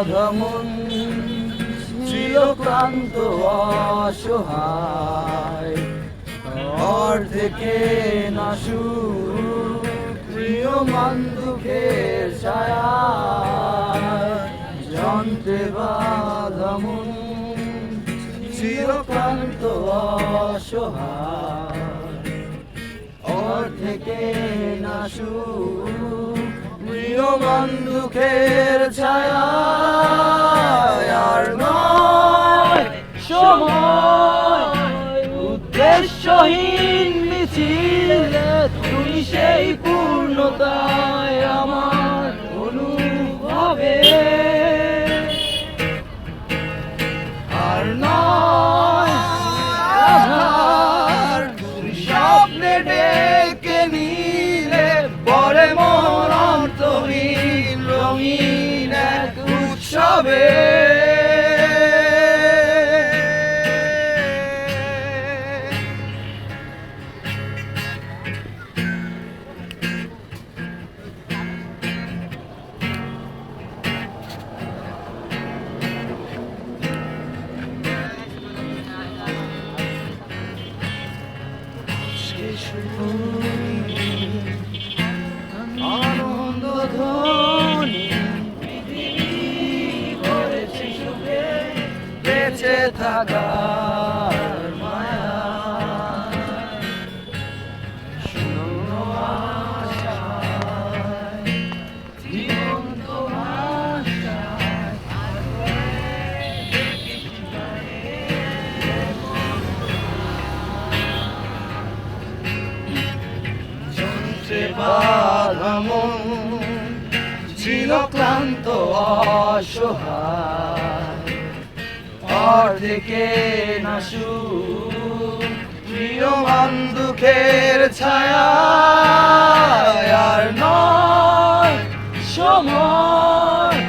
বাঁধা মন ছিল ক্লান্ত অসহায়, অর্ধেকে নাশু প্রিয় মান দুঃখের ছায়া, যন্ত্রে বাঁধা মন ছিল ক্লান্ত অসহায়, অর্ধেকে নাশু প্রিয় মান দুঃখের ছায়া। আর নয় সময় উদ্দেশ্যহীন মিছিলে, তুমি সেই পূর্ণতায় আমার অনুভবে। আর নয় আধার তুমি স্বপ্নে ডেকে নিলে, পরে মোর অন্তহীন রঙিন এক উৎসবে। আনন্দ ধ্বনি করেছে সুখে বেঁচে থাকার মায়া, শূন্য আশায় জীবন্ত আশায় বাঁধা মন ছিল ক্লান্ত অসহায়, অর্ধেকে নাশু প্রিয় মান দুঃখের ছায়া। আর নয় সময়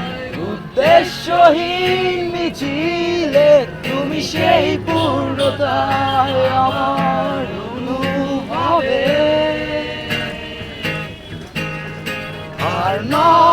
উদ্দেশ্যহীন মিছিলে, তুমি সেই পূর্ণতায় আমার অনুভবে। আর নয়